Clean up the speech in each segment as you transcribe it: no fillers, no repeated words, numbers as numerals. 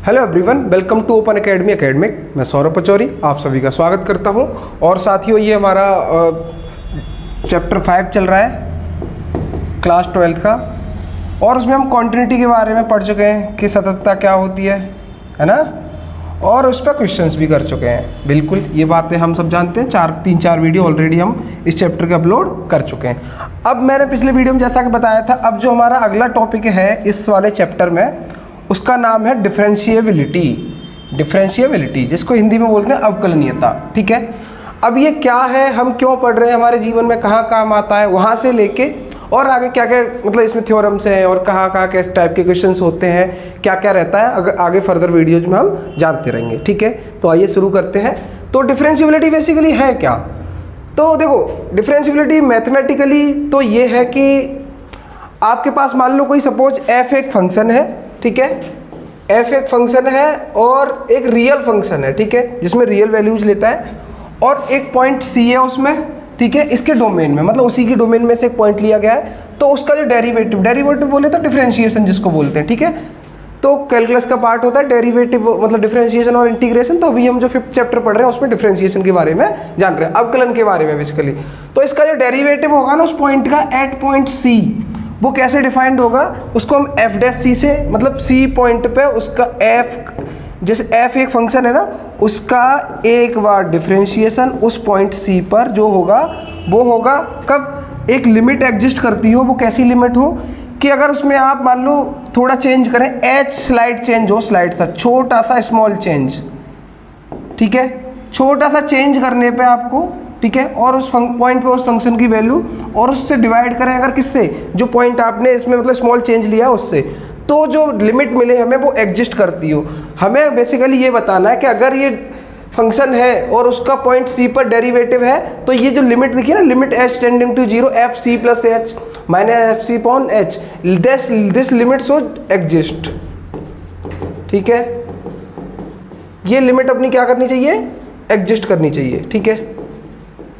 Hello everyone, welcome to open academy academic. मैं सौरभ पचौरी आप सभी का स्वागत करता हूं। और साथियों, ये हमारा चैप्टर 5 चल रहा है क्लास 12 का, और उसमें हम कॉन्टिन्यूटी के बारे में पढ़ चुके हैं कि सततता क्या होती है ना, और उस पर क्वेश्चंस भी कर चुके हैं। बिल्कुल, ये बातें हम सब जानते हैं। 3-4 वीडियो ऑलरेडी हम इस चैप्टर के अपलोड कर चुके हैं। अब मैंने पिछले वीडियो में जैसा कि बताया था, अब जो हमारा अगला टॉपिक है इस वाले चैप्टर में, उसका नाम है डिफरेंशिएबिलिटी। डिफरेंशिएबिलिटी जिसको हिंदी में बोलते हैं अवकलनीयता। ठीक है, अब ये क्या है, हम क्यों पढ़ रहे हैं, हमारे जीवन में कहाँ काम आता है, वहाँ से लेके और आगे क्या क्या मतलब इसमें थ्योरम्स हैं और कहाँ कहाँ किस टाइप के क्वेश्चंस होते हैं, क्या क्या रहता है, अगर आगे फर्दर वीडियोज में हम जानते रहेंगे। ठीक है, तो आइए शुरू करते हैं। तो डिफरेंशिएबिलिटी बेसिकली है क्या? तो देखो, डिफरेंशिएबिलिटी मैथमेटिकली तो ये है कि आपके पास मान लो कोई सपोज एफ एक फंक्शन है। ठीक है, एफ एक फंक्शन है और एक रियल फंक्शन है, ठीक है, जिसमें रियल वैल्यूज लेता है, और एक पॉइंट सी है उसमें। ठीक है, इसके डोमेन में, मतलब उसी की डोमेन में से एक पॉइंट लिया गया है, तो उसका जो डेरिवेटिव बोले तो डिफरेंशिएशन जिसको बोलते हैं। ठीक है, तो कैलकुलस का पार्ट होता है डेरिवेटिव, मतलब डिफरेंशिएशन और इंटीग्रेशन। तो अभी हम जो 5th चैप्टर पढ़ रहे हैं उसमें डिफरेंशिएशन के बारे में जान रहे हैं, अवकलन के बारे में बेसिकली। तो इसका जो डेरिवेटिव होगा ना उस पॉइंट का एट पॉइंट सी, वो कैसे डिफाइंड होगा, उसको हम एफ डैश सी से, मतलब सी पॉइंट पे उसका एफ, जैसे एफ एक फंक्शन है ना, उसका एक बार डिफरेंशिएशन उस पॉइंट सी पर जो होगा वो होगा कब एक लिमिट एग्जिस्ट करती हो। वो कैसी लिमिट हो कि अगर उसमें आप मान लो थोड़ा चेंज करें, एच स्लाइड चेंज हो, स्लाइड सा छोटा सा स्मॉल चेंज। ठीक है, छोटा सा चेंज करने पे आपको, ठीक है, और उस पॉइंट पे उस फंक्शन की वैल्यू और उससे डिवाइड करें अगर किससे, जो पॉइंट आपने इसमें मतलब स्मॉल चेंज लिया उससे, तो जो लिमिट मिले हमें वो एग्जिस्ट करती हो। हमें बेसिकली ये बताना है कि अगर ये फंक्शन है और उसका पॉइंट सी पर डेरिवेटिव है, तो ये जो लिमिट देखिए ना, limit h tending to 0 f c plus h minus F C upon h, this limit should exist. ठीक है, ये लिमिट अपनी क्या करनी चाहिए, एग्जिस्ट करनी चाहिए। ठीक है,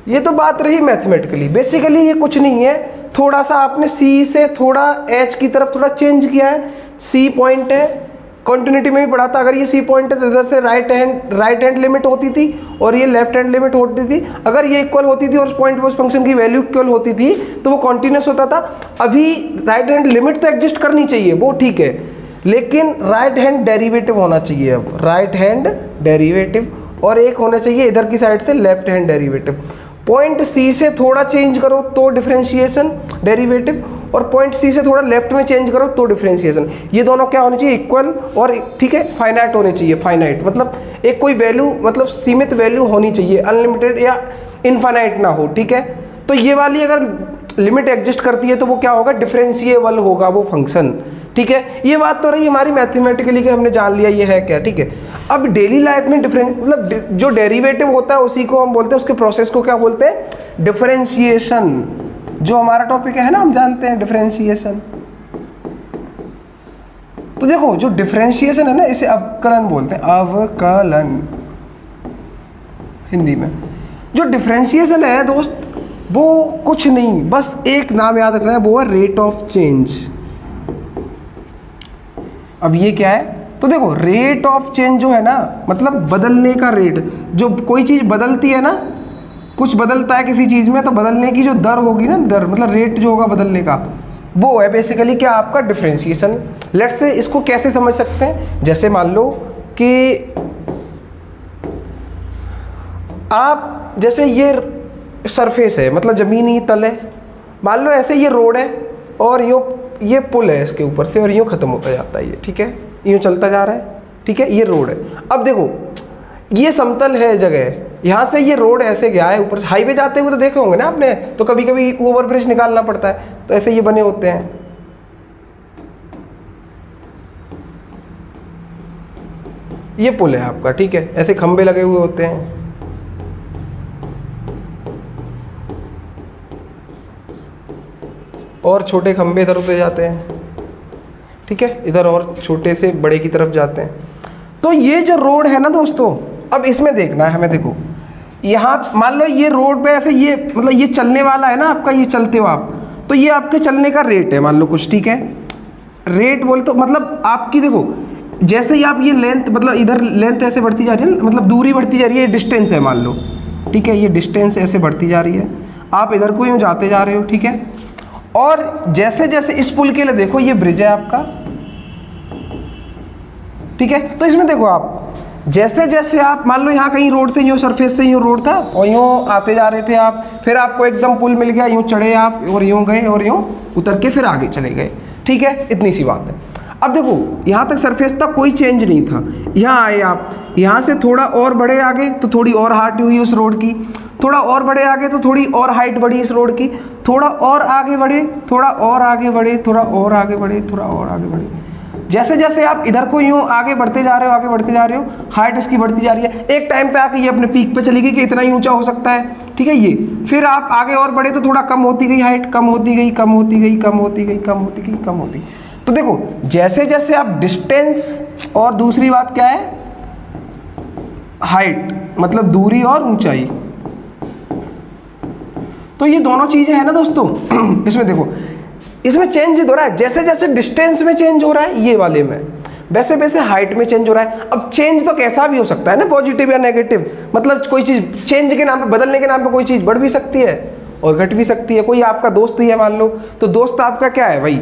ये तो बात रही मैथमेटिकली। बेसिकली ये कुछ नहीं है, थोड़ा सा आपने सी से थोड़ा एच की तरफ थोड़ा चेंज किया है। सी पॉइंट है, कॉन्टिन्यूटी में भी पढ़ा था, अगर ये सी पॉइंट है तो इधर से राइट हैंड लिमिट होती थी और ये लेफ्ट हैंड लिमिट होती थी। अगर ये इक्वल होती थी और उस पॉइंट पे उस फंक्शन की वैल्यू इक्वल होती थी तो वो कॉन्टिन्यूस होता था। अभी राइट हैंड लिमिट तो एग्जिस्ट करनी चाहिए, वो ठीक है, लेकिन राइट हैंड डेरिवेटिव होना चाहिए। अब राइट हैंड डेरिवेटिव, और एक होना चाहिए इधर की साइड से left hand derivative. Point c से थोड़ा चेंज करो तो डिफरेंशिएशन डेरिवेटिव, और पॉइंट सी से थोड़ा लेफ्ट में चेंज करो तो डिफरेंशिएशन। ये दोनों क्या होने चाहिए, इक्वल, और ठीक है फाइनाइट होने चाहिए। फाइनाइट मतलब एक कोई वैल्यू, मतलब सीमित वैल्यू होनी चाहिए, अनलिमिटेड या इनफाइनाइट ना हो। ठीक है, तो ये वाली अगर लिमिट एग्जिस्ट करती है तो वो क्या होगा, डिफरेंशिएबल होगा वो फंक्शन। ठीक है, ये बात तो रही हमारी मैथमेटिकली कि हमने जान लिया ये है क्या। ठीक है, अब डेली लाइफ में मतलब जो डेरिवेटिव होता है उसी को हम बोलते हैं, उसके प्रोसेस को क्या बोलते हैं, डिफरेंशिएशन। जो हमारा टॉपिक है ना, हम जानते हैं डिफरेंशिएशन। तो देखो, जो डिफरेंशिएशन है ना, इसे अवकलन बोलते हैं, अवकलन हिंदी में। जो डिफरेंशिएशन है दोस्त, वो कुछ नहीं, बस एक नाम याद रखना है, वो है रेट ऑफ चेंज। अब ये क्या है, तो देखो रेट ऑफ चेंज जो है ना, मतलब बदलने का रेट। जो कोई चीज़ बदलती है ना, कुछ बदलता है किसी चीज़ में, तो बदलने की जो दर होगी ना, दर मतलब रेट जो होगा बदलने का, वो है बेसिकली क्या, आपका डिफरेंशिएशन। लेट्स से इसको कैसे समझ सकते हैं, जैसे मान लो कि आप, जैसे ये सरफेस है, मतलब ज़मीनी तल है, मान लो ऐसे ये रोड है और ये पुल है इसके ऊपर से, और यूँ ख़त्म होता जाता है ये। ठीक है, यूँ चलता जा रहा है। ठीक है, ये रोड है। अब देखो, ये समतल है जगह, यहाँ से ये रोड ऐसे गया है ऊपर से, हाईवे जाते हुए तो देखे होंगे ना आपने, तो कभी कभी ओवरब्रिज निकालना पड़ता है, तो ऐसे ये बने होते हैं। ये पुल है आपका, ठीक है, ऐसे खंबे लगे हुए होते हैं। और छोटे खंबे इधर उधर जाते हैं। ठीक है, इधर और छोटे से बड़े की तरफ जाते हैं। तो ये जो रोड है ना दोस्तों, अब इसमें देखना है हमें। देखो, यहाँ मान लो ये रोड पे ऐसे, ये मतलब ये चलने वाला है ना आपका, ये चलते हो आप, तो ये आपके चलने का रेट है मान लो कुछ। ठीक है, रेट बोले तो मतलब आपकी देखो जैसे ही आप ये लेंथ, मतलब इधर लेंथ ऐसे बढ़ती जा रही है, मतलब दूरी बढ़ती जा रही है, डिस्टेंस है मान लो, ठीक है, ये डिस्टेंस ऐसे बढ़ती जा रही है, आप इधर को यूँ जाते जा रहे हो, ठीक है। और जैसे जैसे इस पुल के लिए देखो, ये ब्रिज है आपका, ठीक है। तो इसमें देखो आप जैसे जैसे आप मान लो यहाँ कहीं रोड से यूँ सरफेस से यूँ रोड था और यूँ आते जा रहे थे आप, फिर आपको एकदम पुल मिल गया, यूँ चढ़े आप और यूँ गए और यूँ उतर के फिर आगे चले गए, ठीक है, इतनी सी बात है। अब देखो यहाँ तक सरफेस तक कोई चेंज नहीं था, यहाँ आए आप, यहाँ से थोड़ा और बढ़े आगे तो थोड़ी और हाइट हुई उस रोड की, थोड़ा और बढ़े आगे तो थोड़ी और हाइट बढ़ी इस रोड की, थोड़ा और आगे बढ़े, थोड़ा और आगे बढ़े, थोड़ा और आगे बढ़े, थोड़ा और आगे बढ़े। जैसे जैसे आप इधर को यूँ आगे बढ़ते जा रहे हो, आगे बढ़ते जा रहे हो, हाइट इसकी बढ़ती जा रही है। एक टाइम पे आके ये अपने पीक पे चली गई कि इतना ही ऊंचा हो सकता है, ठीक है ये। फिर आप आगे और बढ़े तो थोड़ा कम होती गई हाइट, कम होती गई, कम होती गई, कम होती गई, कम होती गई, कम होती। तो देखो जैसे जैसे आप डिस्टेंस, और दूसरी बात क्या है, हाइट, मतलब दूरी और ऊंचाई, तो ये दोनों चीजें हैं ना दोस्तों। इसमें देखो इसमें चेंज हो रहा है, जैसे जैसे डिस्टेंस में चेंज हो रहा है ये वाले में, वैसे वैसे हाइट में चेंज हो रहा है। अब चेंज तो कैसा भी हो सकता है ना, पॉजिटिव या नेगेटिव, मतलब कोई चीज़ चेंज के नाम पे, बदलने के नाम पे कोई चीज़ बढ़ भी सकती है और घट भी सकती है। कोई आपका दोस्त ही है मान लो, तो दोस्त आपका क्या है भाई,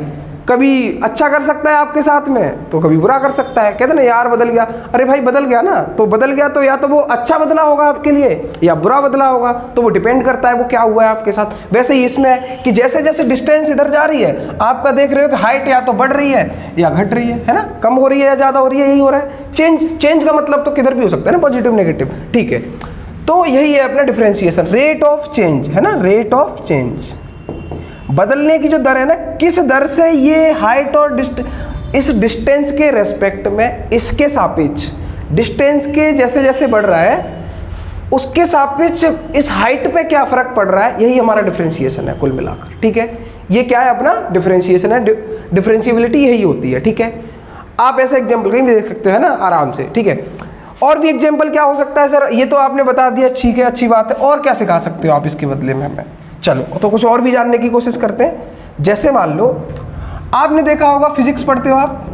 कभी अच्छा कर सकता है आपके साथ में तो कभी बुरा कर सकता है। कहते ना यार बदल गया, अरे भाई बदल गया ना, तो बदल गया तो या तो वो अच्छा बदला होगा आपके लिए या बुरा बदला होगा, तो वो डिपेंड करता है वो क्या हुआ है आपके साथ। वैसे ही इसमें है कि जैसे जैसे डिस्टेंस इधर जा रही है, आपका देख रहे हो कि हाइट या तो बढ़ रही है या घट रही है ना, कम हो रही है या ज़्यादा हो रही है, यही हो रहा है। चेंज का मतलब तो किधर भी हो सकता है ना, पॉजिटिव नेगेटिव, ठीक है। तो यही है अपना डिफरेंशिएशन, रेट ऑफ चेंज है ना, रेट ऑफ चेंज, बदलने की जो दर है ना, किस दर से ये हाइट और इस डिस्टेंस के रेस्पेक्ट में, इसके सापेक्ष, डिस्टेंस के जैसे जैसे बढ़ रहा है उसके सापेक्ष इस हाइट पे क्या फर्क पड़ रहा है, यही हमारा डिफरेंशिएशन है कुल मिलाकर, ठीक है। ये क्या है अपना डिफरेंशिएशन है, डिफरेंशिएबिलिटी यही होती है, ठीक है। आप ऐसे एग्जाम्पल कहीं भी देख सकते हो ना आराम से, ठीक है। और भी एग्जाम्पल क्या हो सकता है सर, ये तो आपने बता दिया, ठीक है, अच्छी बात है, और क्या सिखा सकते हो आप इसके बदले में हमें? चलो तो कुछ और भी जानने की कोशिश करते हैं। जैसे मान लो आपने देखा होगा, फिजिक्स पढ़ते हो आप,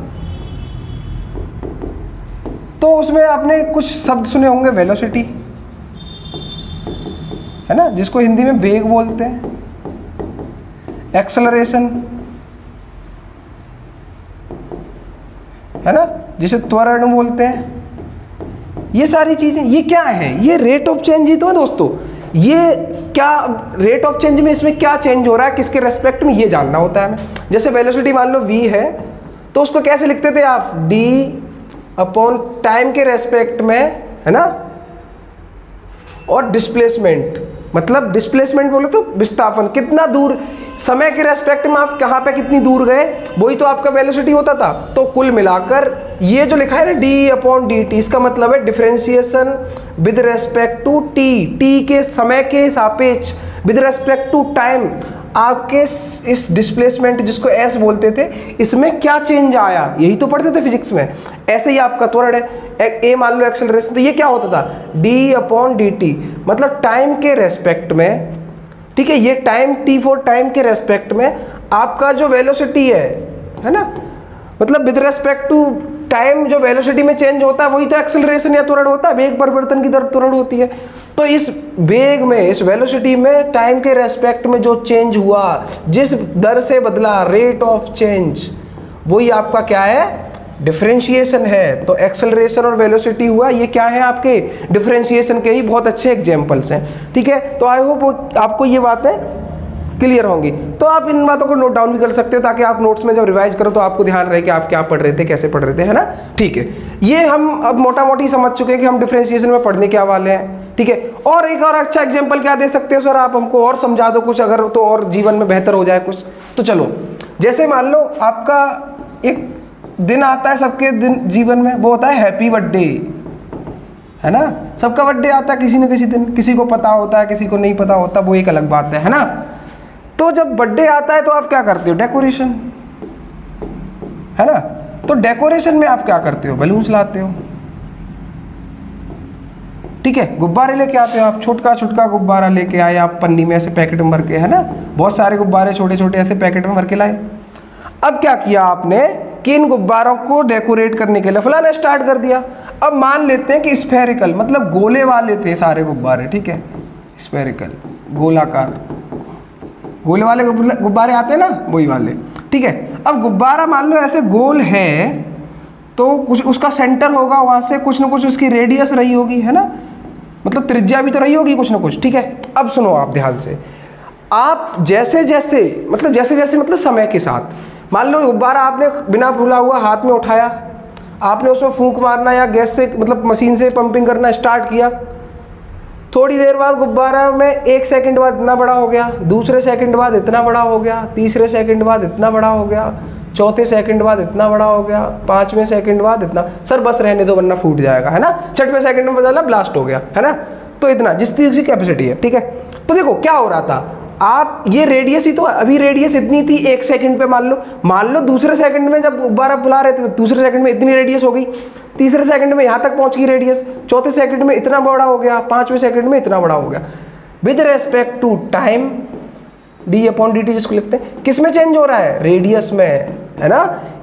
तो उसमें आपने कुछ शब्द सुने होंगे, वेलोसिटी है ना, जिसको हिंदी में वेग बोलते हैं, एक्सेलरेशन है ना, जिसे त्वरण बोलते हैं। ये सारी चीजें ये क्या है, ये रेट ऑफ चेंज ही तो है दोस्तों। ये क्या रेट ऑफ चेंज में, इसमें क्या चेंज हो रहा है, किसके रेस्पेक्ट में, ये जानना होता है हमें। जैसे वेलोसिटी मान लो v है, तो उसको कैसे लिखते थे आप, d अपॉन टाइम के रेस्पेक्ट में, है ना। और डिस्प्लेसमेंट, मतलब डिस्प्लेसमेंट बोले तो विस्थापन, कितना दूर, समय के रेस्पेक्ट में आप कहाँ पे कितनी दूर गए, वही तो आपका वेलोसिटी होता था। तो कुल मिलाकर ये जो लिखा है ना d अपॉन dt, इसका मतलब है differentiation with respect to t, t के समय के सापेक्ष, विद रेस्पेक्ट टू टाइम, आपके इस डिस्प्लेसमेंट जिसको s बोलते थे, इसमें क्या चेंज आया, यही तो पढ़ते थे फिजिक्स में। ऐसे ही आपका त्वरण है, a मान लो एक्सेलरेशन, तो ये क्या होता था d अपॉन dt, मतलब टाइम के रेस्पेक्ट में, ठीक है, ये टाइम t फॉर टाइम के रेस्पेक्ट में आपका जो वेलोसिटी है ना, मतलब विद रेस्पेक्ट टू टाइम जो वेलोसिटी में चेंज होता है वही तो एक्सेलरेशन या त्वरण होता है, वेग परिवर्तन की दर त्वरण होती है। तो इस वेग में, इस वेलोसिटी में टाइम के रेस्पेक्ट में जो चेंज हुआ, जिस दर से बदला, रेट ऑफ चेंज, वही आपका क्या है, डिफरेंशिएशन है। तो एक्सेलरेशन और वेलोसिटी हुआ, ये क्या है आपके डिफरेंशिएशन के ही बहुत अच्छे एग्जांपल्स हैं, ठीक है। तो आई होप आपको ये बातें क्लियर होंगी। तो आप इन बातों को नोट डाउन भी कर सकते हो, ताकि आप नोट्स में जब रिवाइज करो तो आपको ध्यान रहे कि आप क्या पढ़ रहे थे, कैसे पढ़ रहे थे, है ना, ठीक है। ये हम अब मोटा मोटी समझ चुके हैं कि हम डिफरेंशिएशन में पढ़ने क्या वाले हैं, ठीक है। और एक और अच्छा एग्जाम्पल क्या दे सकते हैं सर, आप हमको और समझा दो कुछ, अगर तो और जीवन में बेहतर हो जाए कुछ। तो चलो, जैसे मान लो आपका एक दिन आता है सबके दिन जीवन में, वो होता है हैप्पी बर्थडे, है ना। सबका बर्थडे आता है किसी न किसी दिन, किसी को पता होता है, किसी को नहीं पता होता, वो एक अलग बात है ना। तो जब बर्थडे आता है तो आप क्या करते हो, डेकोरेशन, है ना। तो डेकोरेशन में आप क्या करते हो, बैलून्स लाते हो, ठीक है, गुब्बारे लेके आते हो आप, छोटका छोटका गुब्बारा लेके आए आप, पन्नी में ऐसे पैकेट में भर के, है ना, बहुत सारे गुब्बारे छोटे छोटे ऐसे पैकेट में भर के लाए। अब क्या किया आपने, कि इन गुब्बारों को डेकोरेट करने के लिए फलाना स्टार्ट कर दिया। अब मान लेते हैं कि स्फेरिकल मतलब गोले वाले थे सारे गुब्बारे, ठीक है, स्फेरिकल गोलाकार गोले वाले गुब्बारे आते हैं ना, वही वाले, ठीक है। अब गुब्बारा मान लो ऐसे गोल है तो कुछ उसका सेंटर होगा, वहाँ से कुछ ना कुछ उसकी रेडियस रही होगी, है ना, मतलब त्रिज्या भी तो रही होगी कुछ ना कुछ, ठीक है। अब सुनो आप ध्यान से, आप जैसे जैसे मतलब समय के साथ, मान लो गुब्बारा आपने बिना फूला हुआ हाथ में उठाया, आपने उसमें फूंक मारना या गैस से मतलब मशीन से पंपिंग करना स्टार्ट किया, थोड़ी देर बाद गुब्बारा में 1 सेकंड बाद इतना बड़ा हो गया, दूसरे सेकंड बाद इतना बड़ा हो गया, तीसरे सेकंड बाद इतना बड़ा हो गया, चौथे सेकंड बाद इतना बड़ा हो गया, 5वें सेकंड बाद इतना, सर बस रहने दो वरना फूट जाएगा, है ना, 6वें सेकंड में बदला ब्लास्ट हो गया, है ना, तो इतना जिस चीज़ की कैपेसिटी है, ठीक है। तो देखो क्या हो रहा था, आप ये रेडियस ही तो, अभी रेडियस इतनी थी 1 सेकंड पे, मान लो दूसरे सेकंड में जब गुब्बारा बुला रहे थे दूसरे सेकंड में इतनी रेडियस हो गई, तीसरे सेकंड में यहाँ तक पहुँच गई रेडियस, चौथे सेकंड में इतना बड़ा हो गया, 5वें सेकंड में इतना बड़ा हो गया। With respect to time d/dt जिसको लिखते हैं, किस में चेंज हो रहा है, रेडियस में, है ना।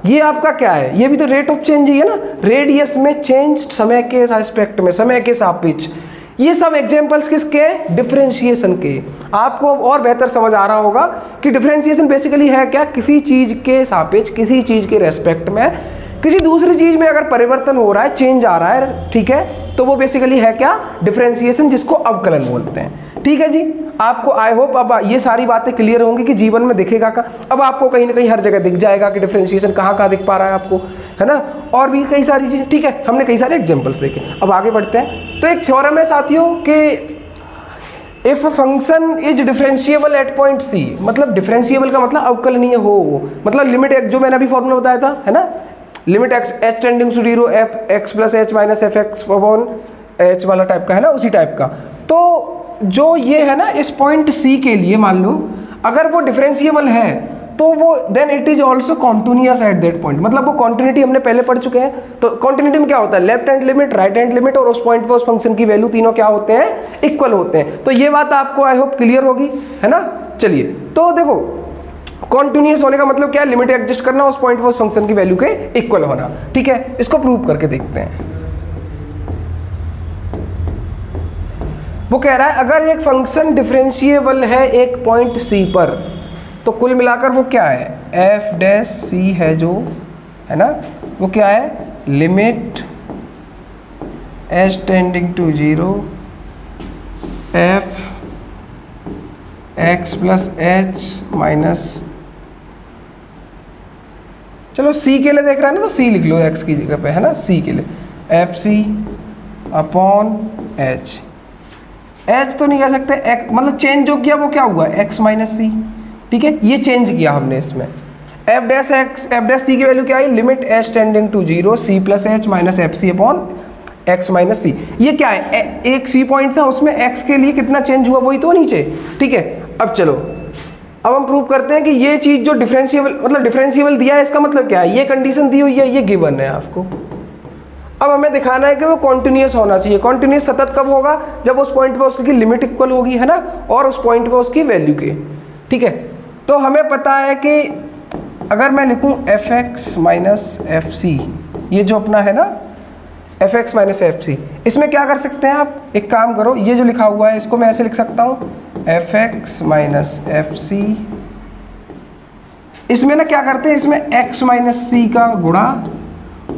ये आपका क्या है, ये भी तो रेट ऑफ चेंज ही है ना, रेडियस में चेंज समय के रेस्पेक्ट में, समय के सापेक्ष। ये सब एग्जांपल्स किसके, डिफरेंशिएशन के। आपको और बेहतर समझ आ रहा होगा कि डिफरेंशिएशन बेसिकली है क्या, किसी चीज के सापेक्ष, किसी चीज के रेस्पेक्ट में किसी दूसरी चीज में अगर परिवर्तन हो रहा है, चेंज आ रहा है, ठीक है, तो वो बेसिकली है क्या, डिफरेंशिएशन, जिसको अवकलन बोलते हैं, ठीक है जी। आपको आई होप अब ये सारी बातें क्लियर होंगी कि जीवन में दिखेगा का, अब आपको कहीं ना कहीं हर जगह दिख जाएगा कि डिफरेंशिएशन कहाँ कहाँ दिख पा रहा है आपको, है ना, और भी कई सारी चीज़ें, ठीक है। हमने कई सारे एग्जाम्पल्स देखे, अब आगे बढ़ते हैं। तो एक थ्योरम है साथियों कि if function is differentiable at point c, मतलब डिफरेंशिएबल का मतलब अवकलनीय हो, मतलब लिमिट जो मैंने अभी फॉर्मूला बताया था, है ना, limit h tending to 0 x plus h minus f x upon h वाला टाइप का, है ना, उसी टाइप का। तो जो ये है ना इस पॉइंट C के लिए मान लो अगर वो डिफरेंशिएबल है तो वो then it is also continuous at that point, मतलब वो कॉन्टिन्यूटी हमने पहले पढ़ चुके हैं। तो कॉन्टिन्यूटी में क्या होता है, left hand limit, right hand limit और उस पॉइंट पर उस फंक्शन की वैल्यू तीनों क्या होते हैं, इक्वल होते हैं। तो ये बात आपको आई होप क्लियर होगी, है ना। चलिए तो देखो कॉन्टिन्यूअस होने का मतलब क्या है, लिमिट एडजस्ट करना, उस पॉइंट पर उस फंक्शन की वैल्यू के इक्वल होना, ठीक है। इसको प्रूव करके देखते हैं। वो कह रहा है अगर एक फंक्शन डिफरेंशिएबल है एक पॉइंट C पर, तो कुल मिलाकर वो क्या है, एफ डैश सी है जो, है ना, वो क्या है, limit h tending to 0 f x plus h minus, चलो C के लिए देख रहा है ना तो C लिख लो x की जगह पे, है ना, C के लिए एफ सी अपॉन h, h तो नहीं कह सकते, x मतलब चेंज जो किया वो क्या हुआ, x माइनस सी, ठीक है, ये चेंज किया हमने इसमें। एफ डैश सी की वैल्यू क्या आई, limit h tending to 0 c plus h minus F C upon x minus C. ये क्या है, एक C पॉइंट था उसमें x के लिए कितना चेंज हुआ वही तो नीचे, ठीक है। अब चलो अब हम प्रूव करते हैं कि ये चीज़ जो डिफरेंशिएबल मतलब डिफरेंशिएबल दिया है, इसका मतलब क्या है, ये कंडीशन दी हुई है, ये गिवन है आपको। अब हमें दिखाना है कि वो कॉन्टिन्यूअस होना चाहिए। कॉन्टिन्यूअस सतत कब होगा, जब उस पॉइंट पे उसकी लिमिट इक्वल होगी, है ना, और उस पॉइंट पे उसकी वैल्यू के, ठीक है। तो हमें पता है कि अगर मैं लिखूं f x minus F c, ये जो अपना है ना f x minus F c, इसमें क्या कर सकते हैं आप, एक काम करो, ये जो लिखा हुआ है इसको मैं ऐसे लिख सकता हूँ f x minus F c. इसमें ना क्या करते हैं, इसमें x माइनस सी का गुणा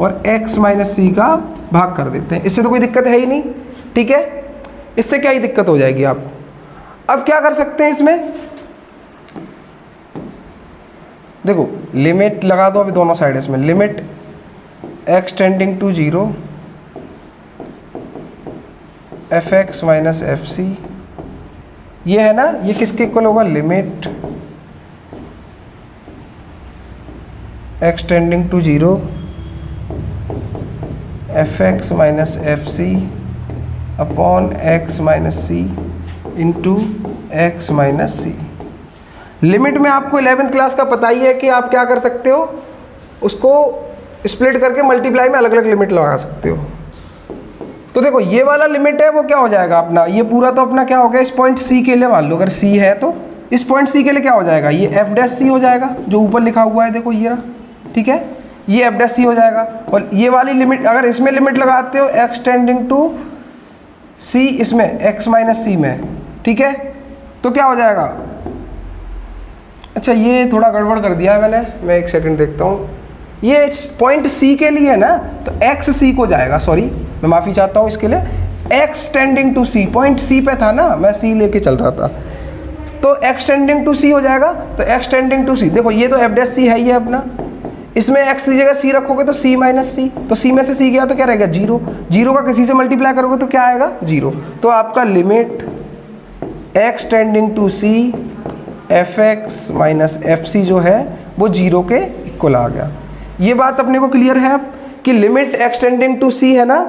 और x माइनस सी का भाग कर देते हैं। इससे तो कोई दिक्कत है ही नहीं, ठीक है, इससे क्या ही दिक्कत हो जाएगी आप। अब क्या कर सकते हैं इसमें, देखो लिमिट लगा दो अभी दोनों साइड, इसमें limit x tending to 0 f x minus F c, ये है ना, ये किसके इक्वल होगा, limit x tending to 0 f x minus F C upon x minus c into x minus c. लिमिट में आपको 11th क्लास का पता ही है कि आप क्या कर सकते हो, उसको स्प्लिट करके मल्टीप्लाई में अलग अलग लिमिट लगा सकते हो। तो देखो ये वाला लिमिट है वो क्या हो जाएगा अपना, ये पूरा तो अपना क्या हो गया, इस पॉइंट C के लिए मान लो अगर C है तो इस पॉइंट C के लिए क्या हो जाएगा, ये एफ डैश सी हो जाएगा जो ऊपर लिखा हुआ है, देखो ये रहा, ठीक है। ये एफ डैश सी हो जाएगा। और ये वाली लिमिट अगर इसमें लिमिट लगाते हो एक्स टेंडिंग टू सी, इसमें एक्स माइनस सी में, ठीक है, तो क्या हो जाएगा। अच्छा ये थोड़ा गड़बड़ कर दिया है मैंने, मैं एक सेकंड देखता हूँ। ये पॉइंट सी के लिए है ना, तो एक्स सी को जाएगा, सॉरी मैं माफ़ी चाहता हूँ इसके लिए। X tending to c, point c पे था ना, मैं सी लेके चल रहा था, तो एक्स टेंडिंग टू सी हो जाएगा। तो एक्स टेंडिंग टू सी, देखो ये तो एफ डैश सी है ये अपना, इसमें एक्स की जगह सी रखोगे तो सी माइनस सी, तो सी में से सी गया तो क्या रहेगा, जीरो। जीरो का किसी से मल्टीप्लाई करोगे तो क्या आएगा, जीरो। तो आपका limit x tending to c f x minus F c जो है वो जीरो के इक्वल आ गया। ये बात अपने को क्लियर है अब कि limit x tending to c है ना,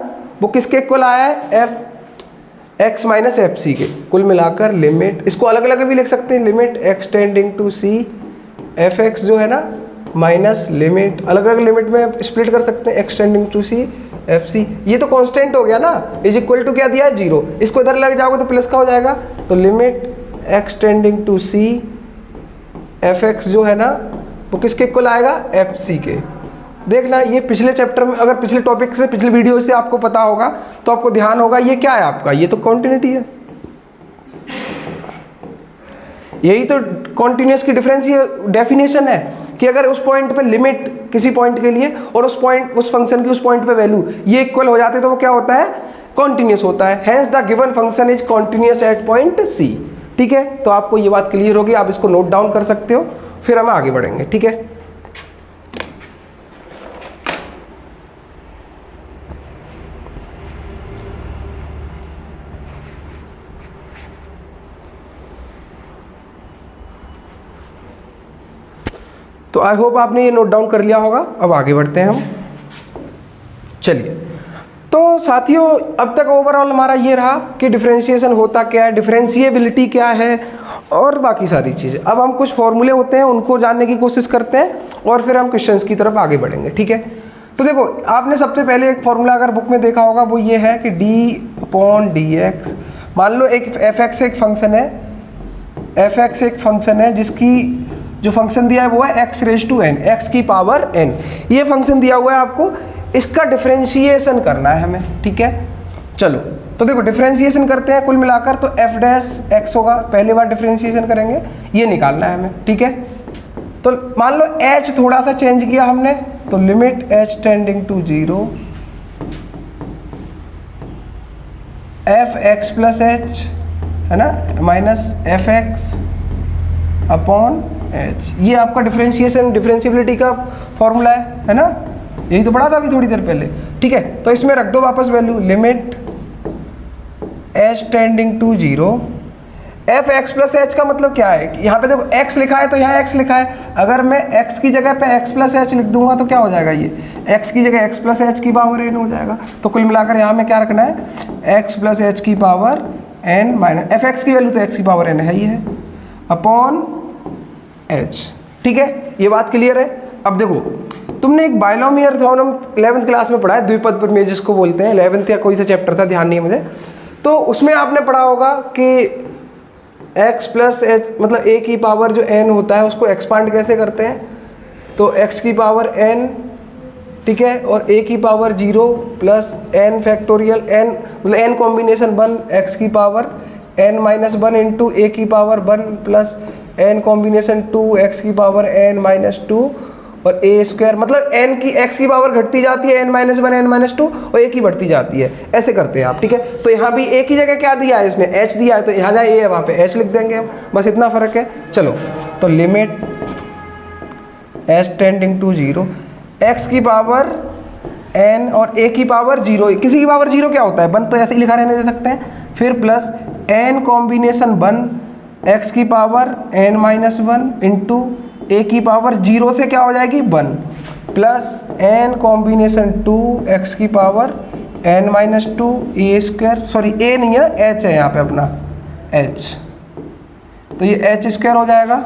वो किसके इक्वल आया है, f x minus F c के। कुल मिलाकर लिमिट, इसको अलग अलग भी लिख सकते हैं, limit x tending to c f x जो है ना माइनस लिमिट, अलग अलग लिमिट में स्प्लिट कर सकते हैं, x tending to c f c. ये तो कांस्टेंट हो गया ना, इज इक्वल टू क्या दिया है, जीरो। इसको इधर लग जाओगे तो प्लस का हो जाएगा। तो limit x tending to c f x जो है ना वो किसके इक्वल आएगा, एफ सी के। देखना ये पिछले चैप्टर में, अगर पिछले टॉपिक से, पिछले वीडियो से आपको पता होगा तो आपको ध्यान होगा ये क्या है आपका, ये तो कॉन्टिन्यूटी है। यही तो कॉन्टिन्यूस की डेफिनेशन है कि अगर उस पॉइंट पे लिमिट किसी पॉइंट के लिए और उस पॉइंट, उस फंक्शन की उस पॉइंट पे वैल्यू ये इक्वल हो जाते तो वो क्या होता है, कॉन्टिन्यूस होता है। Hence the given function is continuous at point c. ठीक है, तो आपको ये बात क्लियर होगी, आप इसको नोट डाउन कर सकते हो, फिर हम आगे बढ़ेंगे। ठीक है, तो आई होप आपने ये नोट डाउन कर लिया होगा। अब आगे बढ़ते हैं हम। चलिए, तो साथियों अब तक ओवरऑल हमारा ये रहा कि डिफरेंशिएशन होता क्या है, डिफरेंशिएबिलिटी क्या है और बाकी सारी चीज़ें। अब हम कुछ फॉर्मूले होते हैं उनको जानने की कोशिश करते हैं और फिर हम क्वेश्चंस की तरफ आगे बढ़ेंगे। ठीक है, तो देखो आपने सबसे पहले एक फॉर्मूला अगर बुक में देखा होगा वो ये है कि d/dx। मान लो एक f(x) एक फंक्शन है, f(x) एक फंक्शन है जिसकी जो फंक्शन दिया है वो है x⁴n, x की पावर n। ये फंक्शन दिया हुआ है आपको, इसका डिफरेंशिएशन करना है हमें। ठीक है, चलो तो देखो डिफरेंशिएशन करते हैं। कुल मिलाकर तो f'(x) होगा, पहली बार डिफरेंशिएशन करेंगे, ये निकालना है हमें। ठीक है, तो मान लो h थोड़ा सा चेंज किया हमने, तो limit h tending to 0 f(x) plus h है ना माइनस f(x) अपॉन h। ये आपका डिफरेंशिएशन, डिफरेंशिएबिलिटी का फॉर्मूला है ना, यही तो पढ़ा था अभी थोड़ी देर पहले। ठीक है, तो इसमें रख दो वापस value, limit h tending to 0 f(x) plus h का मतलब क्या है, यहाँ पे देखो x लिखा है तो यहाँ x लिखा है, अगर मैं x की जगह पे x प्लस h लिख दूंगा तो क्या हो जाएगा, ये x की जगह x प्लस h की पावर n हो जाएगा। तो कुल मिलाकर यहाँ में क्या रखना है, x प्लस h की पावर n माइनस f(x) की वैल्यू तो x की पावर n है ही है, अपॉन h। ठीक है, ये बात क्लियर है। अब देखो तुमने एक बाइनोमियल थ्योरम 11th क्लास में पढ़ा है, द्विपद प्रमेय जिसको बोलते हैं, 11th या कोई सा चैप्टर था, ध्यान नहीं है मुझे, तो उसमें आपने पढ़ा होगा कि x प्लस h मतलब a की पावर जो n होता है उसको एक्सपांड कैसे करते हैं, तो x की पावर n, ठीक है, और a की power 0 plus n factorial n मतलब n कॉम्बिनेशन 1 x की power n minus 1 into a की power 1 plus n combination 2 x की पावर n माइनस 2 और a स्क्वायर, मतलब n की x की पावर घटती जाती है n माइनस 1 n माइनस 2 और a की बढ़ती जाती है, ऐसे करते हैं आप। ठीक है, तो यहाँ भी a की जगह क्या दिया है इसने, h दिया है, तो यहाँ जहाँ a है वहाँ पे h लिख देंगे हम, बस इतना फ़र्क है। चलो तो limit h tending to 0 x की पावर n और a की पावर 0, किसी की पावर 0 क्या होता है 1, तो ऐसे ही लिखा रहने दे सकते हैं, फिर प्लस n कॉम्बिनेशन 1 x की power n minus 1 into a की पावर 0 से क्या हो जाएगी 1 प्लस n कॉम्बिनेशन 2 x की power n minus 2 a square, sorry a नहीं है h है यहाँ पे अपना h, तो ये h स्क्वायर हो जाएगा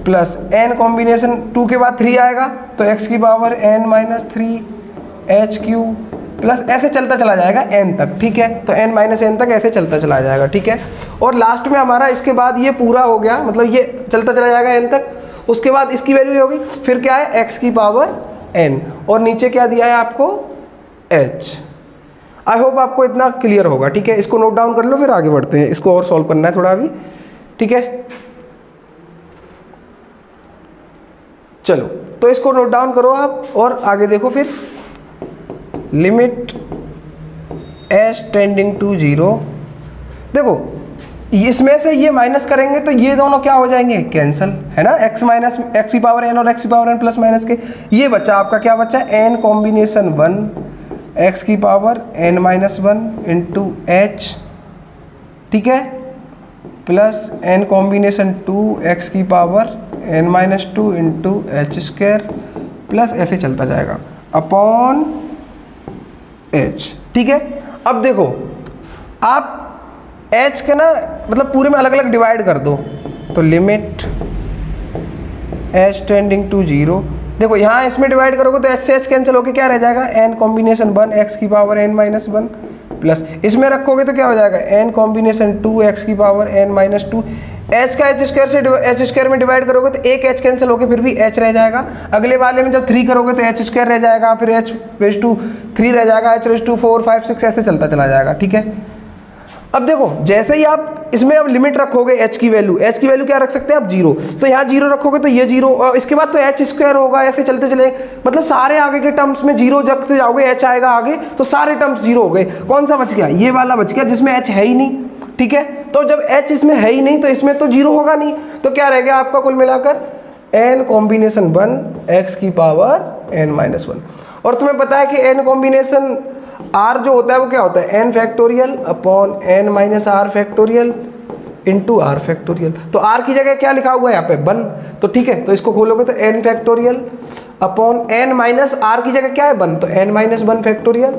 प्लस n कॉम्बिनेशन 2 के बाद 3 आएगा तो x की power n minus 3 h Q plus ऐसे चलता चला जाएगा n तक, ठीक है। तो n माइनस एन तक ऐसे चलता चला जाएगा, ठीक है। और लास्ट में हमारा इसके बाद ये पूरा हो गया, मतलब ये चलता चला जाएगा n तक, उसके बाद इसकी वैल्यू होगी, फिर क्या है x की पावर n, और नीचे क्या दिया है आपको h। आई होप आपको इतना क्लियर होगा, ठीक है। इसको नोट डाउन कर लो, फिर आगे बढ़ते हैं। इसको और सॉल्व करना है थोड़ा अभी, ठीक है। चलो तो इसको नोट डाउन करो आप और आगे देखो फिर। लिमिट एच टेंडिंग टू 0, देखो इसमें से ये माइनस करेंगे तो ये दोनों क्या हो जाएंगे, कैंसिल, है ना। x माइनस एक्स की पावर n और x की पावर n प्लस माइनस के, ये बच्चा आपका क्या बच्चा, n कॉम्बिनेशन 1 x की power n minus 1 into H, ठीक है, प्लस n कॉम्बिनेशन 2 x की power n minus 2 into H square, plus ऐसे चलता जाएगा अपॉन h, ठीक है। अब देखो आप h के ना मतलब पूरे में अलग अलग डिवाइड कर दो, तो लिमिट h टेंडिंग टू 0, देखो यहाँ इसमें डिवाइड करोगे तो h से h कैंसिल होकर क्या रह जाएगा, n कॉम्बिनेशन 1 x की पावर n माइनस 1, प्लस इसमें रखोगे तो क्या हो जाएगा, n कॉम्बिनेशन 2 x की पावर n माइनस 2, h का h स्क्वायर से h स्क्वायर में डिवाइड करोगे तो एक h कैंसिल होकर फिर भी h रह जाएगा। अगले वाले में जब 3 करोगे तो h स्क्वायर रह जाएगा, फिर h रेज टू 3 रह जाएगा, h रेज टू 4 5 6 ऐसे चलता चला जाएगा, ठीक है। अब देखो जैसे ही आप इसमें अब लिमिट रखोगे h की वैल्यू क्या रख सकते हैं आप, 0, तो यहाँ 0 रखोगे तो ये 0, और इसके बाद तो h स्क्वायर होगा, ऐसे चलते चले, मतलब सारे आगे के टर्म्स में 0 जगते जाओगे, h आएगा आगे तो सारे टर्म्स 0 हो गए। कौन सा बच गया, ये वाला बच गया जिसमें h है ही नहीं, ठीक है। तो जब h इसमें है ही नहीं तो इसमें तो 0 होगा नहीं, तो क्या रह गया आपका कुल मिलाकर n कॉम्बिनेशन 1 x की पावर n माइनस 1। और तुम्हें पता है कि n कॉम्बिनेशन r जो होता है वो क्या होता है, n factorial upon n minus r factorial into r factorial. तो r की जगह क्या लिखा हुआ है यहाँ पे 1, तो ठीक है, तो इसको खोलोगे तो n factorial upon n minus r की जगह क्या है 1, तो n minus 1 factorial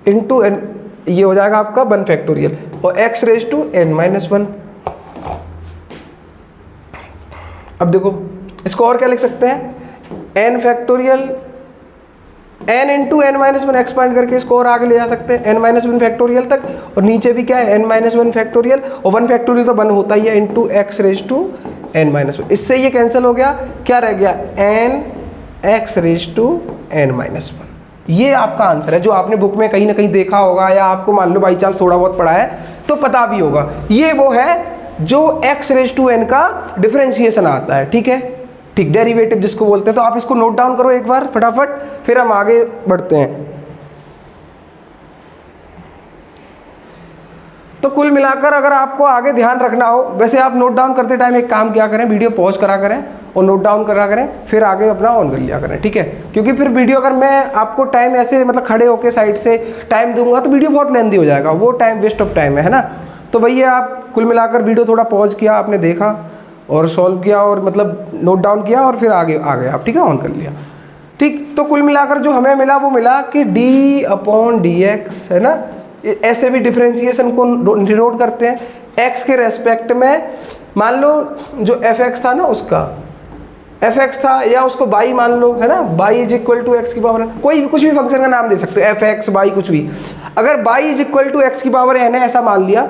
into n, ये हो जाएगा आपका 1 फैक्टोरियल, और x raise to n minus 1। अब देखो इसको और क्या लिख सकते हैं, n factorial n into n minus 1 expand करके इसको और आगे ले जा सकते हैं n माइनस 1 फैक्टोरियल तक, और नीचे भी क्या है n माइनस 1 फैक्टोरियल, और 1 फैक्टोरियल तो 1 होता ही है, into x raise to n minus 1। इससे ये कैंसिल हो गया, क्या रह गया n x raise to n minus 1। ये आपका आंसर है जो आपने बुक में कहीं ना कहीं देखा होगा, या आपको मान लो बाई चांस थोड़ा बहुत पढ़ा है तो पता भी होगा। ये वो है जो x रेज टू n का डिफरेंशिएशन आता है, ठीक है, ठीक, डेरिवेटिव जिसको बोलते हैं। तो आप इसको नोट डाउन करो एक बार फटाफट, फिर हम आगे बढ़ते हैं। तो कुल मिलाकर अगर आपको आगे ध्यान रखना हो, वैसे आप नोट डाउन करते टाइम एक काम किया करें, वीडियो पॉज करा करें और नोट डाउन करा करें, फिर आगे अपना ऑन कर लिया करें, ठीक है। क्योंकि फिर वीडियो अगर मैं आपको टाइम ऐसे मतलब खड़े होकर साइड से टाइम दूंगा तो वीडियो बहुत लेंथी हो जाएगा, वो टाइम वेस्ट ऑफ टाइम है ना। तो वही है, आप कुल मिलाकर वीडियो थोड़ा पॉज किया, आपने देखा और सॉल्व किया और मतलब नोट डाउन किया और फिर आगे आ गए आप, ठीक है, ऑन कर लिया, ठीक। तो कुल मिलाकर जो हमें मिला वो मिला कि d अपॉन dx, है ना। ऐसे भी डिफरेंशिएशन को डिनोट करते हैं x के रेस्पेक्ट में। मान लो जो fx था ना, उसका fx था, या उसको y मान लो, है ना, y is equal to x की पावर n, कोई कुछ भी फंक्शन का नाम दे सकते हो, fx y कुछ भी। अगर y is equal to x की पावर n है ऐसा मान लिया,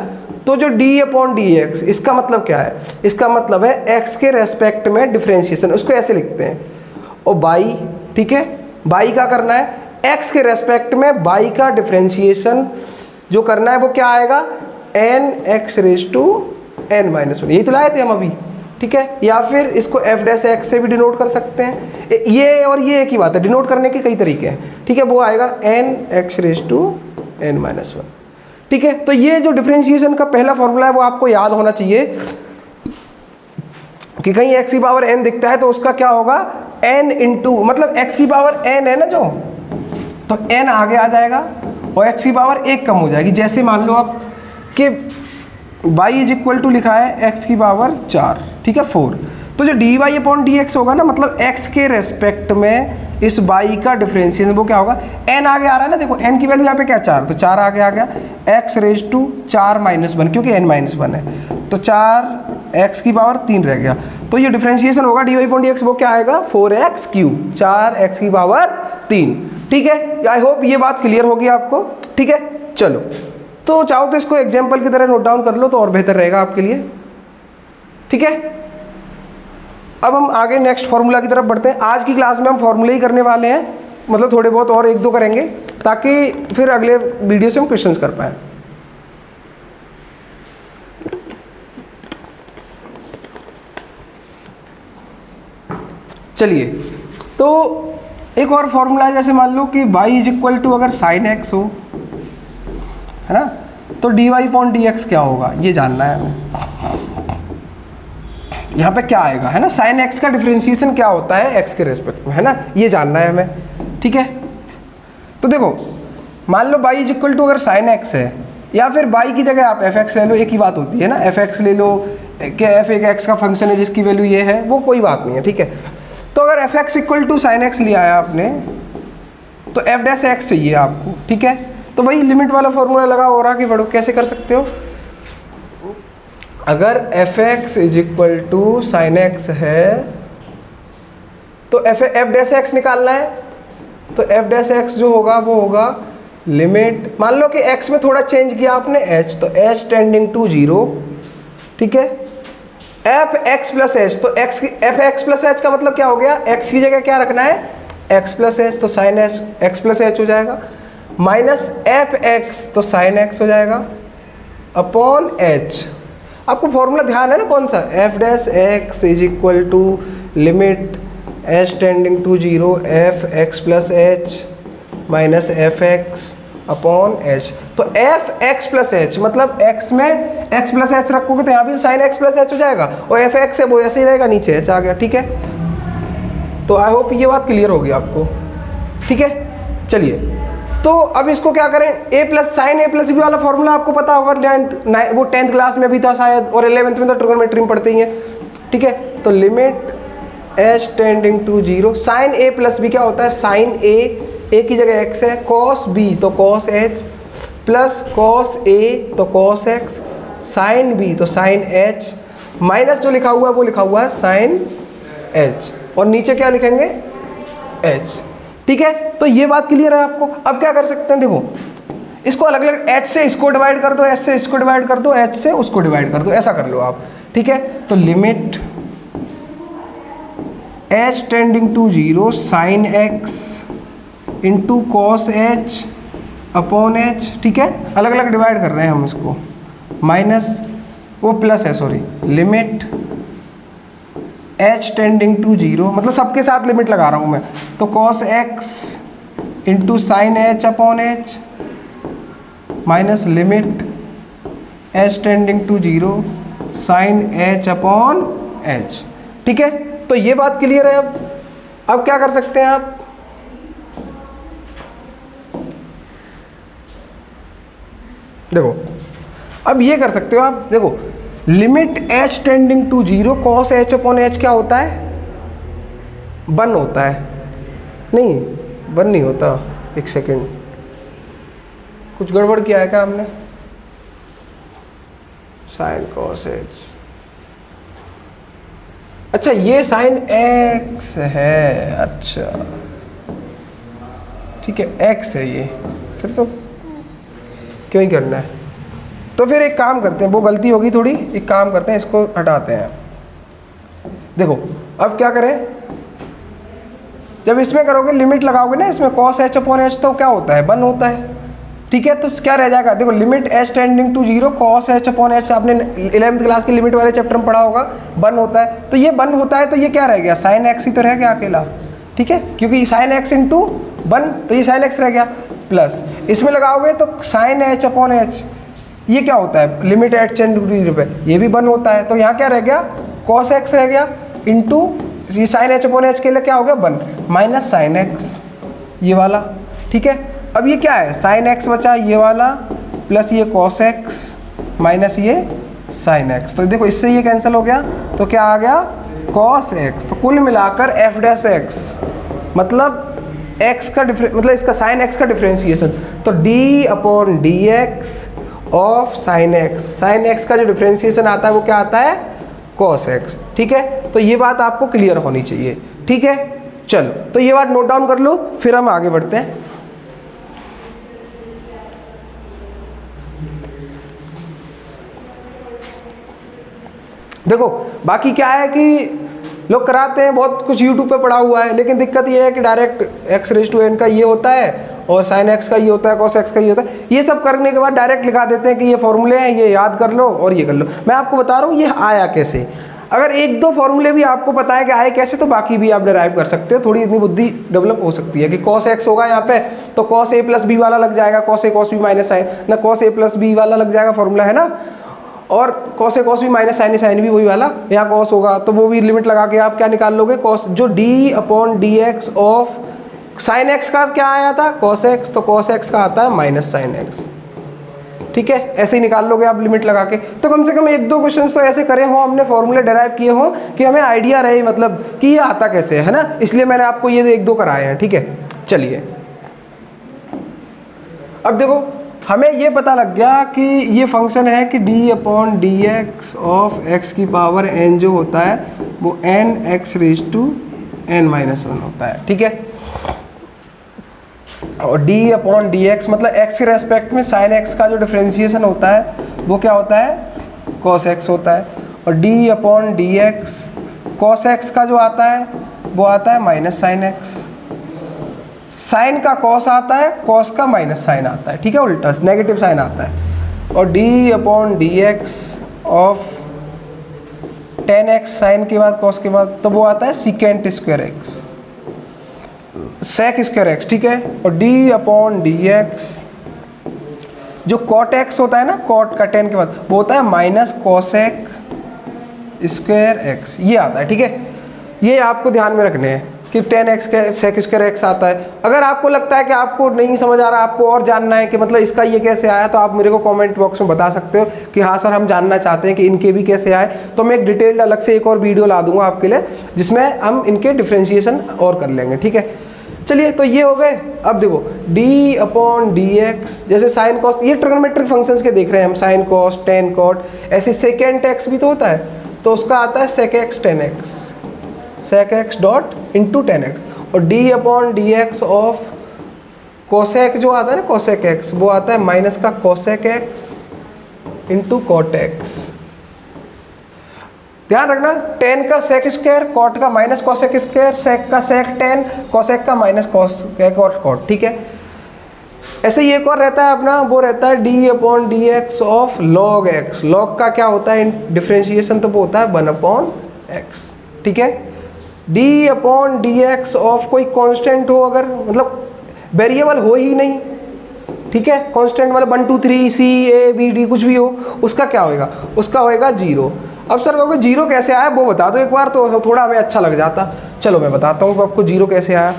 तो जो d अपॉन डी एक्स, इसका मतलब क्या है, इसका मतलब है x के रेस्पेक्ट में डिफरेंशिएशन, उसको ऐसे लिखते हैं। और y, ठीक है, y का करना है x के रेस्पेक्ट में, y का डिफरेंशिएशन जो करना है वो क्या आएगा, n x raise to n minus 1, यही तो लाए थे हम अभी, ठीक है। या फिर इसको f डैश x से भी डिनोट कर सकते हैं, ये और ये एक ही बात है, डिनोट करने के कई तरीके हैं, ठीक है। वो आएगा n x raise to n minus 1, ठीक है। तो ये जो डिफरेंशिएशन का पहला फॉर्मूला है वो आपको याद होना चाहिए कि कहीं x की पावर n दिखता है तो उसका क्या होगा, n इंटू, मतलब x की पावर n है ना जो, तो n आगे आ जाएगा और x की पावर 1 कम हो जाएगी। जैसे मान लो आप कि y इज इक्वल टू लिखा है x की पावर 4, ठीक है, 4, तो जो dy अपॉन डी एक्स होगा ना, मतलब x के रेस्पेक्ट में इस y का डिफरेंशिएशन वो क्या होगा, n आगे आ रहा है ना, देखो n की वैल्यू यहाँ पे क्या 4, तो 4 आगे आ गया, x रेज टू 4 माइनस 1, क्योंकि n माइनस 1 है, तो 4 x की पावर 3 रह गया। तो ये डिफरेंशिएशन होगा dy अपॉन डी एक्स, वो क्या आएगा 4x क्यूब, 4x की पावर 3, ठीक है, आई होप ये बात क्लियर होगी आपको। ठीक है, चलो तो चाहो तो इसको एग्जाम्पल की तरह नोट डाउन कर लो तो और बेहतर रहेगा आपके लिए। ठीक है, अब हम आगे नेक्स्ट फॉर्मूला की तरफ बढ़ते हैं। आज की क्लास में हम फॉर्मूले ही करने वाले हैं, मतलब थोड़े बहुत और एक दो करेंगे ताकि फिर अगले वीडियो से हम क्वेश्चंस कर पाए। चलिए, तो एक और फॉर्मूला है, जैसे मान लो कि y इज इक्वल टू अगर साइन एक्स हो, है ना, तो dy अपॉन डी एक्स क्या होगा ये जानना है हमें। यहाँ पे क्या आएगा, है ना, साइन एक्स का डिफरेंशिएशन क्या होता है एक्स के रेस्पेक्ट में, है ना, ये जानना है हमें। ठीक है, तो देखो मान लो y इज इक्वल टू अगर साइन एक्स है, या फिर y की जगह आप एफ एक्स ले लो, एक ही बात होती है ना, एफ एक्स ले लो, क्या एफ एक एक्स का फंक्शन है जिसकी वैल्यू ये है, वो कोई बात नहीं है। ठीक है, तो अगर f x equal to sine x लिया है आपने, तो एफ डैश एक्स चाहिए आपको। ठीक है, तो वही लिमिट वाला फॉर्मूला लगा और आगे बढ़ो। कैसे कर सकते हो, अगर f x is equal to sine x है तो एफ डैश एक्स निकालना है, तो एफ डैश एक्स जो होगा वो होगा लिमिट, मान लो कि एक्स में थोड़ा चेंज किया आपने एच, तो एच टेंडिंग टू 0। ठीक है, एफ एक्स प्लस एच, तो एक्स की एफ एक्स प्लस एच का मतलब क्या हो गया, एक्स की जगह क्या रखना है एक्स प्लस एच, तो sine h x plus h हो जाएगा, माइनस एफ एक्स तो साइन एक्स हो जाएगा अपॉन एच। आपको फॉर्मूला ध्यान है ना कौन सा, f dash x is equal to limit h tending to 0 f x plus h minus f x upon h. तो एफ एक्स प्लस एच मतलब एक्स में एक्स प्लस एच रखोगे तो यहाँ भी साइन एक्स प्लस एच हो जाएगा, और एफ एक्स है वो ऐसे ही रहेगा, नीचे एच आ गया। ठीक है, तो आई होप ये बात क्लियर होगी आपको। ठीक है, चलिए तो अब इसको क्या करें, ए plus sign a plus b वाला फॉर्मूला आपको पता होगा, वो 10th क्लास में भी था शायद, और 11th में तो ट्रिगोनोमेट्री में पढ़ते ही हैं। ठीक है, तो limit h tending to 0 sine a plus b क्या होता है, साइन ए की जगह एक्स है, कॉस बी तो cos h, plus cos a तो कॉस एक्स, साइन बी तो साइन एच, माइनस जो लिखा हुआ है वो लिखा हुआ है साइन एच, और नीचे क्या लिखेंगे एच। ठीक है, तो ये बात क्लियर है आपको। अब क्या कर सकते हैं, देखो इसको अलग अलग, एच से इसको डिवाइड कर दो, एच से इसको डिवाइड कर दो, एच से उसको डिवाइड कर दो, ऐसा कर लो आप। ठीक है, तो limit h tending to 0 sine x into cos h upon h. ठीक है, अलग अलग डिवाइड कर रहे हैं हम इसको, माइनस वो प्लस है sorry, limit h tending to 0 मतलब सबके साथ लिमिट लगा रहा हूँ मैं, तो cos x into sine h upon h minus limit h tending to 0 sine h upon h. ठीक है, तो ये बात क्लियर है। अब क्या कर सकते हैं आप, देखो अब ये कर सकते हो आप, देखो limit h tending to 0 cos h upon h क्या होता है, 1 होता है, नहीं 1 नहीं होता, एक सेकेंड, कुछ गड़बड़ किया है क्या हमने, साइन कॉस एच, अच्छा ये साइन एक्स है, अच्छा ठीक है एक्स है ये, फिर तो क्यों ही करना है, तो फिर एक काम करते हैं, वो गलती होगी थोड़ी, एक काम करते हैं इसको हटाते हैं। देखो अब क्या करें, जब इसमें करोगे लिमिट लगाओगे ना इसमें कॉस एच अपॉन एच, तो क्या होता है 1 होता है। ठीक है, तो क्या रह जाएगा, देखो limit h tending to 0 cos h upon h, आपने 11th क्लास की लिमिट वाले चैप्टर में पढ़ा होगा, 1 होता है, तो ये 1 होता है, तो ये क्या रह गया साइन एक्स ही तो रह गया अकेला। ठीक है, क्योंकि साइन एक्स इंटू 1 तो ये साइन एक्स रह गया, प्लस इसमें लगाओगे तो साइन एच अपॉन एच, ये क्या होता है लिमिट एच टेंडिंग टू 0 पे, ये भी 1 होता है, तो यहाँ क्या रह गया कॉस एक्स रह गया इंटू ये साइन एच अपॉन एच के लिए क्या हो गया 1 माइनस साइन एक्स ये वाला। ठीक है, अब ये क्या है साइन एक्स बचा ये वाला, प्लस ये कॉस एक्स माइनस ये साइन एक्स, तो देखो इससे ये कैंसिल हो गया, तो क्या आ गया कॉस एक्स। तो कुल मिलाकर एफ डैश एक्स मतलब एक्स का मतलब इसका साइन एक्स का डिफरेंशिएशन, तो D upon D x of sine x, sine x का जो डिफरेंशिएशन आता है वो क्या आता है कॉस एक्स। ठीक है, तो ये बात आपको क्लियर होनी चाहिए। ठीक है, चलो तो ये बात नोट डाउन कर लो, फिर हम आगे बढ़ते हैं। देखो बाकी क्या है कि लोग कराते हैं, बहुत कुछ यूट्यूब पे पढ़ा हुआ है, लेकिन दिक्कत ये है कि direct x raise to n का ये होता है और sin x का ये होता है, cos x का ये होता है, ये सब करने के बाद डायरेक्ट लिखा देते हैं कि ये फॉर्मूले हैं, ये याद कर लो और ये कर लो। मैं आपको बता रहा हूँ ये आया कैसे। अगर एक दो फॉर्मूले भी आपको पता है कि आए कैसे, तो बाकी भी आप डिराइव कर सकते हो। थोड़ी इतनी बुद्धि डेवलप हो सकती है कि cos x होगा यहाँ पे तो cos a प्लस बी वाला लग जाएगा, cos a cos b minus sine ना, cos a प्लस बी वाला लग जाएगा फॉर्मूला, है ना। और cos a cos b minus sine sine भी वही वाला, यहाँ cos होगा तो वो भी लिमिट लगा के आप क्या निकाल लोगे, cos जो d upon D x of sine x का क्या आया था cos x, तो cos x का आता है माइनस साइन एक्स। ठीक है, ऐसे ही निकाल लोगे आप लिमिट लगा के। तो कम से कम एक दो क्वेश्चंस तो ऐसे करे हो, हमने फॉर्मूले डिराइव किए हो कि हमें आइडिया रहे मतलब कि ये आता कैसे है ना, इसलिए मैंने आपको ये एक दो कराए हैं। ठीक है, चलिए अब देखो हमें ये पता लग गया कि ये फंक्शन है कि d upon D x of x की पावर n जो होता है वो n x raise to n minus one होता है। ठीक है, और d अपॉन डी एक्स मतलब x के रेस्पेक्ट में साइन x का जो डिफ्रेंशिएशन होता है वो क्या होता है cos x होता है, और d upon D x cos x का जो आता है वो आता है माइनस साइन x। साइन का cos आता है, cos का माइनस साइन आता है। ठीक है, उल्टा नेगेटिव साइन आता है। और d upon D x of tan x sine के बाद cos के बाद तो वो आता है secant square x, sec square x. ठीक है, और d अपॉन डी एक्स जो कॉट एक्स होता है ना, कॉट का टेन के बाद वो होता है माइनस कॉसेक स्क्वायर एक्स, ये आता है। ठीक है, ये आपको ध्यान में रखने हैं कि टेन एक्स का सेक स्क्वायर एक्स आता है। अगर आपको लगता है कि आपको नहीं समझ आ रहा, आपको और जानना है कि मतलब इसका ये कैसे आया, तो आप मेरे को कमेंट बॉक्स में बता सकते हो कि हाँ सर हम जानना चाहते हैं कि इनके भी कैसे आए। तो मैं एक डिटेल्ड अलग से एक और वीडियो ला दूंगा आपके लिए जिसमें हम इनके डिफ्रेंशिएशन और कर लेंगे। ठीक है, चलिए तो ये हो गए। अब देखो d अपॉन डी एक्स जैसे साइन कॉस, ये ट्रिग्नोमेट्रिक फंक्शंस के देख रहे हैं हम, साइन कॉस टेन कॉट, ऐसे सेकेंट एक्स भी तो होता है तो उसका आता है sec x tan x, sec x dot into tan x, और d upon D x of cosec जो आता है ना कोसेक एक्स वो आता है माइनस का cosec x into cot x. ध्यान रखना टेन का सेक स्क्वायर, कॉट का माइनस कॉसेक स्क्वायर, सेक का सेक टेन, कॉसेक का माइनस कॉसेक और कॉट। ठीक है, ऐसे ही एक और रहता है अपना, वो रहता है d upon D x of log x. Log का क्या होता है डिफ्रेंशिएशन, तो वो होता है वन अपॉन एक्स। ठीक है, d upon D x of कोई कांस्टेंट हो, अगर मतलब वेरिएबल हो ही नहीं, ठीक है, कांस्टेंट मतलब 1 2 3 c a b d कुछ भी हो, उसका क्या होएगा, उसका होएगा जीरो। अब सर कहोगे जीरो कैसे आया वो बता दो एक बार, तो थोड़ा हमें अच्छा लग जाता। चलो मैं बताता हूँ आपको जीरो कैसे आया।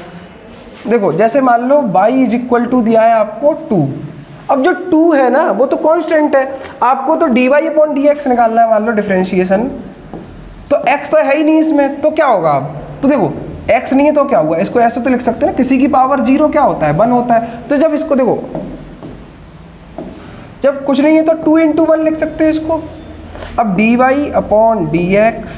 देखो जैसे मान लो y इज इक्वल टू दिया है आपको 2। अब जो 2 है ना वो तो कांस्टेंट है, आपको तो dy अपॉन डी एक्स निकालना है, मान लो डिफरेंशिएशन, तो x तो है ही नहीं इसमें, तो क्या होगा अब, तो देखो x नहीं है तो क्या हुआ, इसको ऐसे तो लिख सकते हैं ना, किसी की पावर जीरो क्या होता है 1 होता है। तो जब इसको देखो जब कुछ नहीं है तो 2 इंटू 1 लिख सकते हैं इसको। अब dy upon D x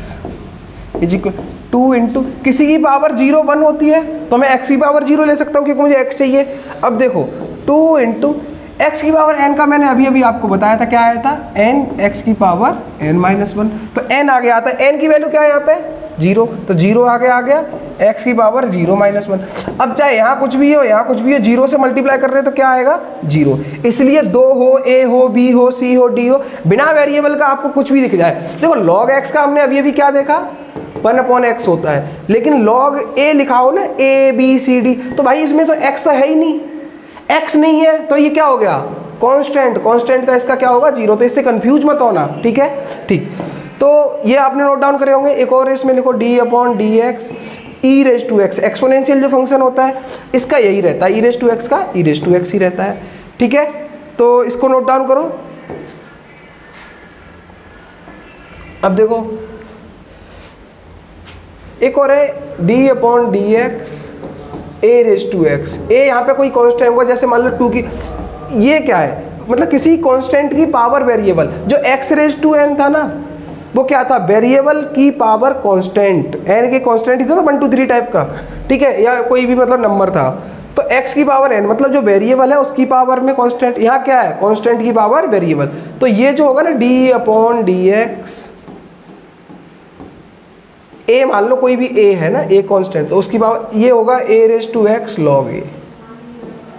is equal 2 into किसी की पावर 0 1 होती है तो मैं x की पावर 0 ले सकता हूँ क्योंकि मुझे x चाहिए। अब देखो 2 इंटू x की पावर n का मैंने अभी अभी आपको बताया था क्या आया था, n x की पावर n माइनस 1, तो n आगे आता है, n की वैल्यू क्या है यहाँ पे 0, तो 0 आगे आ गया, x की पावर 0 माइनस 1। अब चाहे यहाँ कुछ भी हो यहाँ कुछ भी हो, 0 से मल्टीप्लाई कर रहे हैं तो क्या आएगा 0। इसलिए 2 हो a हो b हो c हो d हो, बिना वेरिएबल का आपको कुछ भी दिख जाए। देखो log x का हमने अभी अभी क्या देखा 1 अपॉन एक्स होता है, लेकिन log a लिखा हो ना a b c d, तो भाई इसमें तो x तो है ही नहीं, x नहीं है तो ये क्या हो गया कांस्टेंट, कांस्टेंट का इसका क्या होगा 0, तो इससे कंफ्यूज मत होना। ठीक है, ठीक, तो ये आपने नोट डाउन करे होंगे। एक और इसमें लिखो d upon D x e raise to x, exponential जो फंक्शन होता है इसका यही रहता है, ई रेज टू एक्स का ई रेज टू एक्स ही रहता है। ठीक है, तो इसको नोट डाउन करो। अब देखो एक और है d upon D X A raise to X, A यहाँ पे कोई कांस्टेंट होगा, जैसे मान लो 2 की, ये क्या है मतलब किसी कांस्टेंट की पावर वेरिएबल, जो x रेज टू n था ना वो क्या था, वेरिएबल की पावर कांस्टेंट, n के कांस्टेंट ही था 1 2 3 टाइप का, ठीक है, या कोई भी मतलब नंबर था। तो x की पावर n मतलब जो वेरिएबल है उसकी पावर में कांस्टेंट, यहाँ क्या है, कांस्टेंट की पावर वेरिएबल। तो ये जो होगा ना d/dx, a मान लो कोई भी a है ना, a कांस्टेंट, तो उसकी पावर ये होगा a⁻x log a।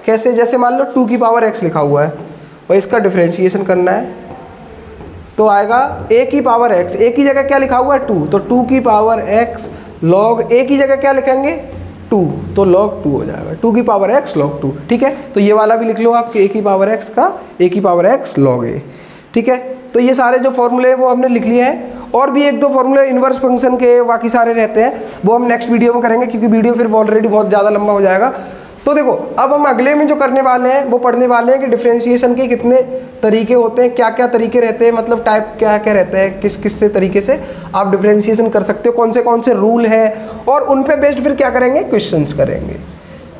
कैसे, जैसे मान लो 2 की पावर x लिखा हुआ है और इसका डिफरेंशिएशन करना है, तो आएगा a की पावर x, a की जगह क्या लिखा हुआ है 2, तो 2 की पावर x log a की जगह क्या लिखेंगे 2, तो log 2 हो जाएगा, 2 की पावर x log 2, ठीक है। तो ये वाला भी लिख लो आप, a की पावर x का a की पावर x log a, ठीक है। तो ये सारे जो फॉर्मूले वो हमने लिख लिए हैं, और भी 1 2 फॉर्मूले इन्वर्स फंक्शन के बाकी सारे रहते हैं, वो हम नेक्स्ट वीडियो में करेंगे, क्योंकि वीडियो फिर ऑलरेडी बहुत ज़्यादा लंबा हो जाएगा। तो देखो अब हम अगले में जो करने वाले हैं वो पढ़ने वाले हैं कि डिफरेंशिएशन के कितने तरीके होते हैं, क्या क्या तरीके रहते हैं, मतलब टाइप क्या क्या रहते हैं, किस किस से तरीके से आप डिफरेंशिएशन कर सकते हो, कौन से रूल हैं, और उन पे बेस्ड फिर क्या करेंगे, क्वेश्चंस करेंगे,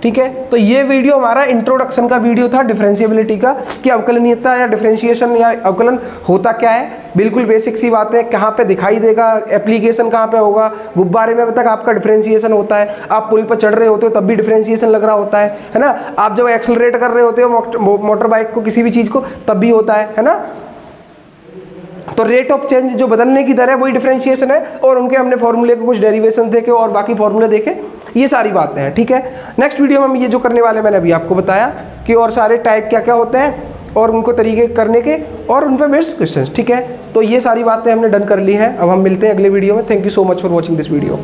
ठीक है। तो ये वीडियो हमारा इंट्रोडक्शन का वीडियो था डिफरेंशिएबिलिटी का, कि अवकलनीयता या डिफरेंशिएशन या अवकलन होता क्या है, बिल्कुल बेसिक सी बातें, कहाँ पे दिखाई देगा, एप्लीकेशन कहाँ पे होगा, गुब्बारे में अब तक आपका डिफरेंशिएशन होता है, आप पुल पर चढ़ रहे होते हो तब भी डिफरेंशिएशन लग रहा होता है ना, आप जब एक्सेलरेट कर रहे होते हो मोटर बाइक को, किसी भी चीज़ को, तब भी होता है ना। तो रेट ऑफ चेंज जो बदलने की दर है वही डिफरेंशिएशन है, और उनके हमने फॉर्मूले के कुछ डेरिवेशन देखे और बाकी फॉर्मूले देखे, ये सारी बातें हैं, ठीक है। नेक्स्ट वीडियो में हम ये जो करने वाले मैंने अभी आपको बताया कि और सारे टाइप क्या क्या होते हैं और उनको तरीके करने के और उन पर बेस्ड क्वेश्चंस, ठीक है। तो ये सारी बातें हमने डन कर ली हैं, अब हम मिलते हैं अगले वीडियो में। Thank you so much for watching this video.